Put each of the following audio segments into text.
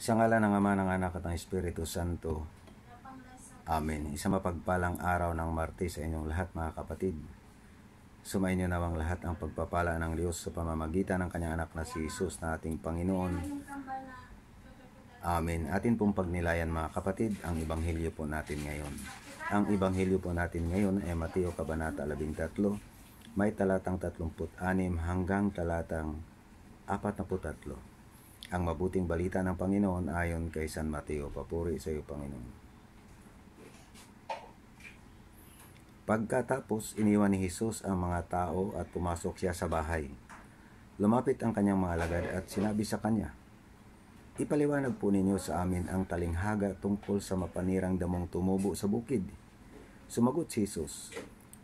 Sa ngalan ng Ama, ng Anak at ng Espiritu Santo. Amen. Isang mapagpalang araw ng Martes sa inyong lahat, mga kapatid. Sumainyo nawang lahat ang pagpapala ng Diyos sa pamamagitan ng kanyang anak na si Jesus na ating Panginoon. Amen. Atin pong pagnilayan, mga kapatid, ang Ebanghelyo po natin ngayon. Ang Ebanghelyo po natin ngayon ay Mateo Kabanata 13, may talatang 36 hanggang talatang 43. Ang mabuting balita ng Panginoon ayon kay San Mateo. Papuri sa iyo, Panginoon. Pagkatapos, iniwan ni Jesus ang mga tao at pumasok siya sa bahay. Lumapit ang kanyang mga alagad at sinabi sa kanya, "Ipaliwanag po ninyo sa amin ang talinghaga tungkol sa mapanirang damong tumubo sa bukid." Sumagot si Jesus,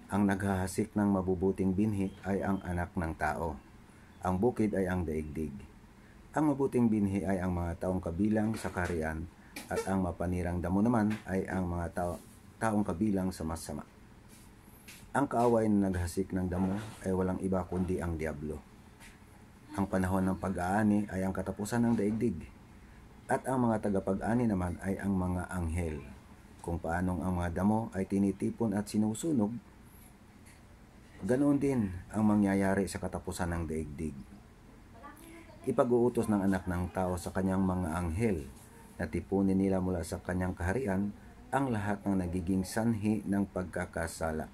"Ang naghahasik ng mabubuting binhi ay ang anak ng tao. Ang bukid ay ang daigdig. Ang mabuting binhi ay ang mga taong kabilang sa kaharian, at ang mapanirang damo naman ay ang mga taong kabilang sa masama. Ang kaaway na naghasik ng damo ay walang iba kundi ang diablo. Ang panahon ng pag-aani ay ang katapusan ng daigdig, at ang mga tagapag-ani naman ay ang mga anghel. Kung paanong ang mga damo ay tinitipon at sinusunog, ganoon din ang mangyayari sa katapusan ng daigdig. Ipag-uutos ng anak ng tao sa kanyang mga anghel na tipunin nila mula sa kanyang kaharian ang lahat ng nagiging sanhi ng pagkakasala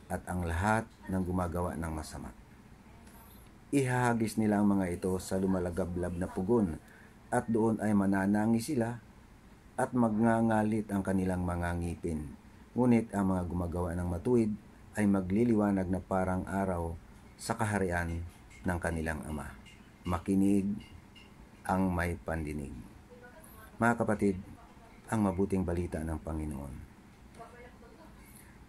at ang lahat ng gumagawa ng masama. Ihahagis nila ang mga ito sa lumalagablab na pugon, at doon ay mananangi sila at magngangalit ang kanilang mga ngipin. Ngunit ang mga gumagawa ng matuwid ay magliliwanag na parang araw sa kaharian ng kanilang Ama. Makinig ang may pandinig." Mga kapatid, ang mabuting balita ng Panginoon.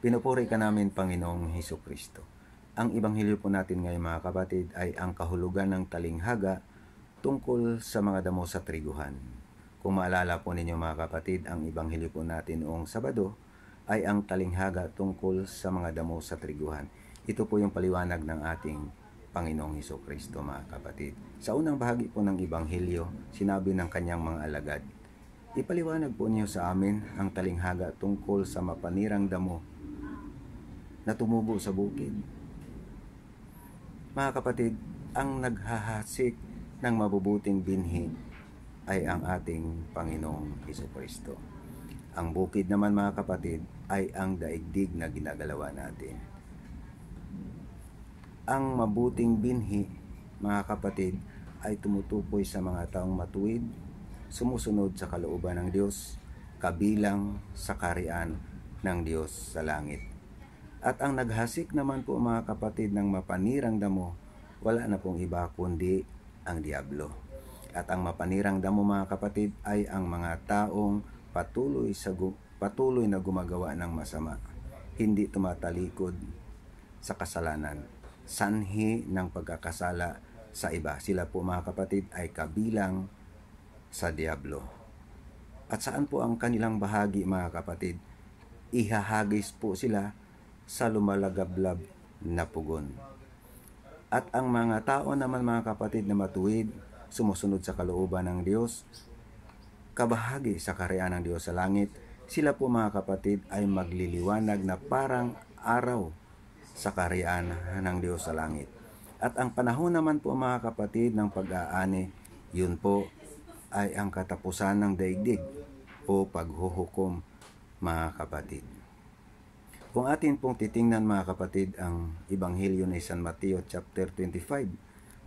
Pinupuri ka namin, Panginoong Hesukristo. Ang Ebanghelyo po natin ngayon, mga kapatid, ay ang kahulugan ng talinghaga tungkol sa mga damo sa triguhan. Kung maalala po ninyo, mga kapatid, ang Ebanghelyo po natin noong Sabado ay ang talinghaga tungkol sa mga damo sa triguhan. Ito po yung paliwanag ng ating Panginoong Hesukristo, mga kapatid. Sa unang bahagi po ng Ebanghelyo, sinabi ng kanyang mga alagad, "Ipaliwanag po niyo sa amin ang talinghaga tungkol sa mapanirang damo na tumubo sa bukid." Mga kapatid, ang naghahasik ng mabubuting binhi ay ang ating Panginoong Hesukristo. Ang bukid naman, mga kapatid, ay ang daigdig na ginagalawan natin. Ang mabuting binhi, mga kapatid, ay tumutukoy sa mga taong matuwid, sumusunod sa kalooban ng Diyos, kabilang sa kaharian ng Diyos sa langit. At ang naghasik naman po, mga kapatid, ng mapanirang damo, wala na pong iba kundi ang diablo. At ang mapanirang damo, mga kapatid, ay ang mga taong patuloy na gumagawa ng masama, hindi tumatalikod sa kasalanan, sanhi ng pagkakasala sa iba. Sila po, mga kapatid, ay kabilang sa diablo. At saan po ang kanilang bahagi, mga kapatid? Ihahagis po sila sa lumalagablab na pugon. At ang mga tao naman, mga kapatid, na matuwid, sumusunod sa kalooban ng Diyos, kabahagi sa kaharian ng Diyos sa langit, sila po, mga kapatid, ay magliliwanag na parang araw sa kaharian ng Diyos sa langit. At ang panahon naman po, mga kapatid, ng pag-aani, yun po ay ang katapusan ng daigdig o paghuhukom, mga kapatid. Kung atin pong titingnan, mga kapatid, ang Ebanghelyo ni San Mateo chapter 25,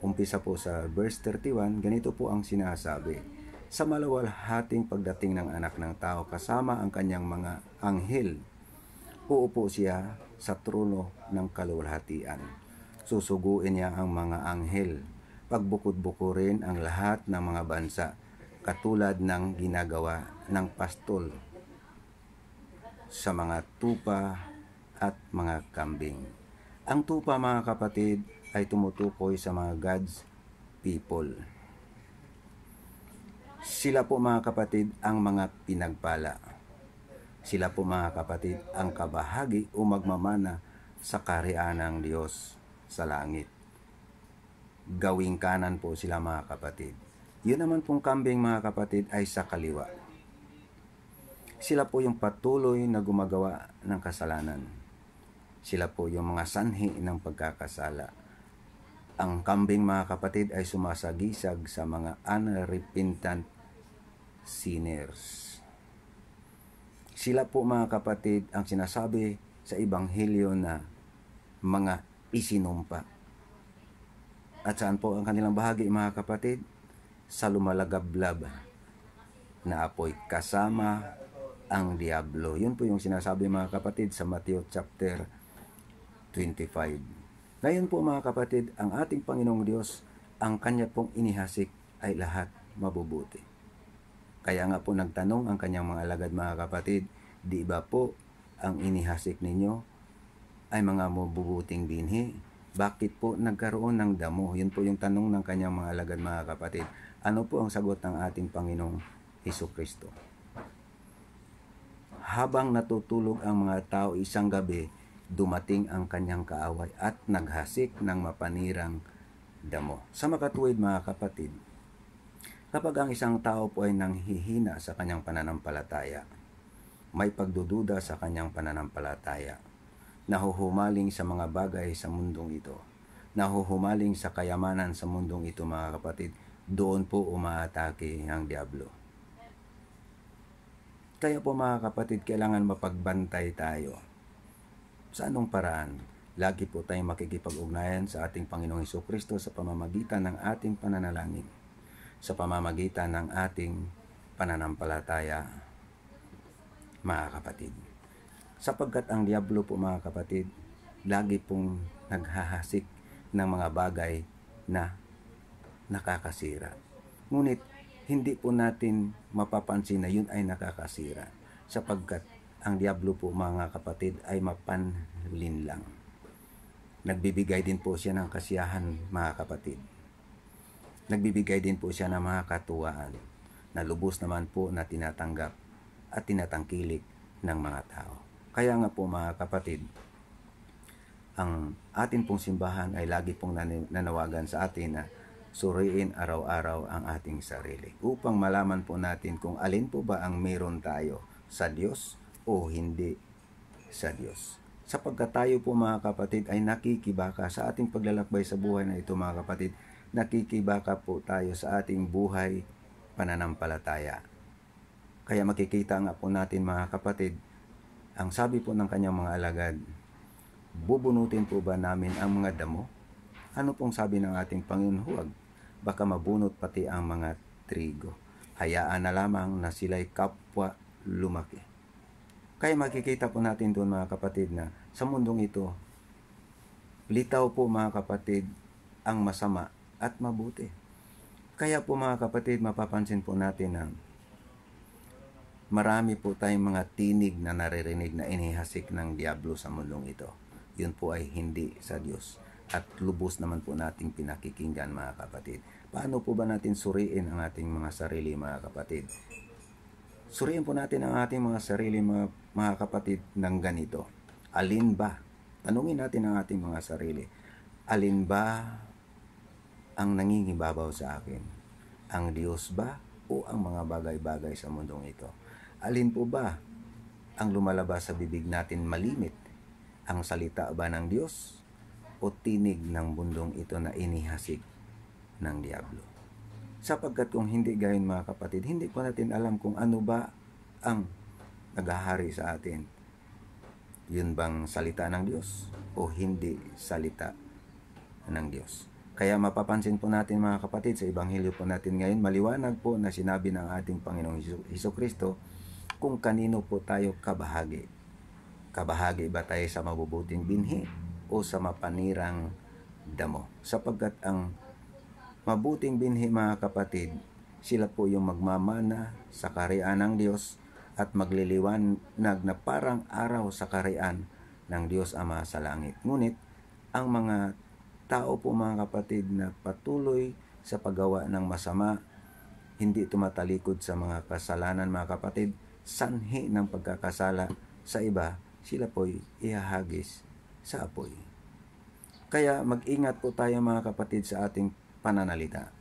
umpisa po sa verse 31, ganito po ang sinasabi: "Sa malawalhating pagdating ng anak ng tao kasama ang kanyang mga anghel, uupo siya sa trono ng kaluwalhatian. Susuguin niya ang mga anghel, pagbukod-bukurin ang lahat ng mga bansa, katulad ng ginagawa ng pastol sa mga tupa at mga kambing." Ang tupa, mga kapatid, ay tumutukoy sa mga God's people. Sila po, mga kapatid, ang mga pinagpala. Sila po, mga kapatid, ang kabahagi o magmamana sa kaharian ng Diyos sa langit. Gawing kanan po sila, mga kapatid. Yun naman pong kambing mga kapatid ay sa kaliwa. Sila po yung patuloy na gumagawa ng kasalanan. Sila po yung mga sanhi ng pagkakasala. Ang kambing mga kapatid ay sumasagisag sa mga unrepentant sinners. Sila po mga kapatid ang sinasabi sa Ebanghelyo na mga isinumpa. At saan po ang kanilang bahagi mga kapatid? Sa lumalagablab na apoy kasama ang diablo. Yun po yung sinasabi mga kapatid sa Matthew chapter 25. Ngayon po mga kapatid, ang ating Panginoong Diyos, ang Kanya pong inihasik ay lahat mabubuti. Kaya nga po nagtanong ang Kanyang mga alagad mga kapatid, di ba po ang inihasik ninyo ay mga mabubuting binhi? Bakit po nagkaroon ng damo? Yun po yung tanong ng Kanyang mga alagad mga kapatid. Ano po ang sagot ng ating Panginoong Hesukristo? Habang natutulog ang mga tao isang gabi, dumating ang Kanyang kaaway at naghasik ng mapanirang damo. Sa makatuwid mga kapatid, kapag ang isang tao po ay nanghihina sa kanyang pananampalataya, may pagdududa sa kanyang pananampalataya, nahuhumaling sa mga bagay sa mundong ito, nahuhumaling sa kayamanan sa mundong ito mga kapatid, doon po umaatake ang diablo. Kaya po mga kapatid, kailangan mapagbantay tayo. Sa anong paraan? Lagi po tayong makikipag-ugnayan sa ating Panginoong Hesukristo sa pamamagitan ng ating pananalangin, sa pamamagitan ng ating pananampalataya, mga kapatid. Sapagkat ang diablo po mga kapatid, lagi pong naghahasik ng mga bagay na nakakasira. Ngunit hindi po natin mapapansin na yun ay nakakasira, sapagkat ang diablo po mga kapatid ay mapanlin lang. Nagbibigay din po siya ng kasiyahan mga kapatid. Nagbibigay din po siya ng mga katuwaan na lubos naman po na tinatanggap at tinatangkilik ng mga tao. Kaya nga po mga kapatid, ang atin pong simbahan ay lagi pong nanawagan sa atin na suriin araw-araw ang ating sarili upang malaman po natin kung alin po ba ang meron tayo sa Diyos o hindi sa Diyos. Sapagkat tayo po mga kapatid ay nakikibaka sa ating paglalakbay sa buhay na ito mga kapatid, nakikibaka po tayo sa ating buhay pananampalataya. Kaya makikita nga po natin mga kapatid, ang sabi po ng Kanyang mga alagad, bubunutin po ba namin ang mga damo? Ano pong sabi ng ating Panginoon? Huwag, baka mabunot pati ang mga trigo. Hayaan na lamang na sila'y kapwa lumaki. Kaya makikita po natin doon mga kapatid na sa mundong ito, litaw po mga kapatid ang masama at mabuti. Kaya po mga kapatid, mapapansin po natin na marami po tayong mga tinig na naririnig na inihasik ng diablo sa mundong ito. Yun po ay hindi sa Diyos. At lubos naman po nating pinakikinggan mga kapatid. Paano po ba natin suriin ang ating mga sarili mga kapatid? Suriin po natin ang ating mga sarili mga kapatid ng ganito. Alin ba? Tanungin natin ang ating mga sarili. Alin ba ang nangingibabaw sa akin? Ang Diyos ba o ang mga bagay-bagay sa mundong ito? Alin po ba ang lumalabas sa bibig natin malimit? Ang salita ba ng Diyos o tinig ng mundong ito na inihasik ng diablo? Sapagkat kung hindi gayon mga kapatid, hindi po natin alam kung ano ba ang naghahari sa atin. Yun bang salita ng Diyos o hindi salita ng Diyos? Kaya mapapansin po natin mga kapatid sa Ebanghelyo po natin ngayon, maliwanag po na sinabi ng ating Panginoong Hesukristo kung kanino po tayo kabahagi. Kabahagi ba tayo sa mabubuting binhi o sa mapanirang damo? Sapagkat ang mabuting binhi mga kapatid, sila po yung magmamana sa kaharian ng Diyos at magliliwanag na parang araw sa kaharian ng Diyos Ama sa langit. Ngunit ang mga tao po mga kapatid na patuloy sa paggawa ng masama, hindi tumatalikod sa mga kasalanan mga kapatid, sanhi ng pagkakasala sa iba, sila po'y ihahagis sa apoy. Kaya mag-ingat po tayo mga kapatid sa ating pananalita.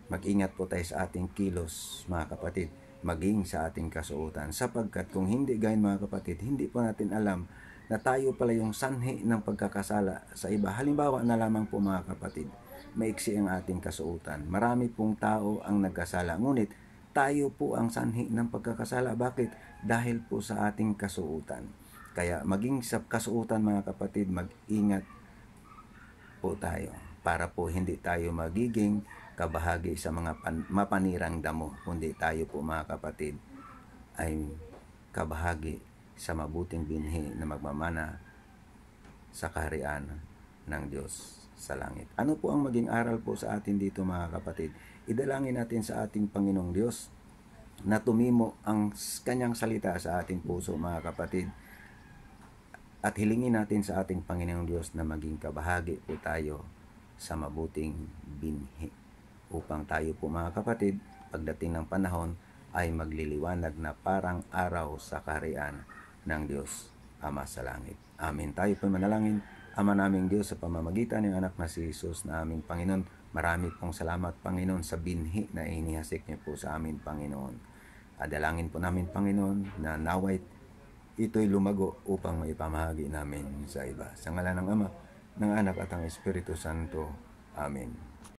Mag-ingat po tayo sa ating kilos, mga kapatid, maging sa ating kasuotan. Sapagkat kung hindi gayon, mga kapatid, hindi po natin alam na tayo pala yung sanhi ng pagkakasala sa iba. Halimbawa na lamang po, mga kapatid, maiksi ang ating kasuotan. Marami pong tao ang nagkasala, ngunit tayo po ang sanhi ng pagkakasala. Bakit? Dahil po sa ating kasuotan. Kaya maging sa kasuotan, mga kapatid, mag-ingat po tayo para po hindi tayo magiging kabahagi sa mga mapanirang damo, kundi tayo po, mga kapatid, ay kabahagi sa mabuting binhi na magmamana sa kaharian ng Diyos sa langit. Ano po ang maging aral po sa atin dito, mga kapatid? Idalangin natin sa ating Panginoong Diyos na tumimo ang kanyang salita sa ating puso, mga kapatid. At hilingin natin sa ating Panginoong Diyos na maging kabahagi po tayo sa mabuting binhi, upang tayo po, mga kapatid, pagdating ng panahon ay magliliwanag na parang araw sa kaharian ng Diyos Ama sa langit. Amen. Tayo po manalangin. Ama naming Diyos, sa pamamagitan ng anak na si Jesus na aming Panginoon, marami pong salamat, Panginoon, sa binhi na inihasik niyo po sa amin, Panginoon. Adalangin po namin, Panginoon, na naway ito'y lumago upang maipamahagi namin sa iba. Sa ngalan ng Ama, ng Anak at ng Espiritu Santo. Amen.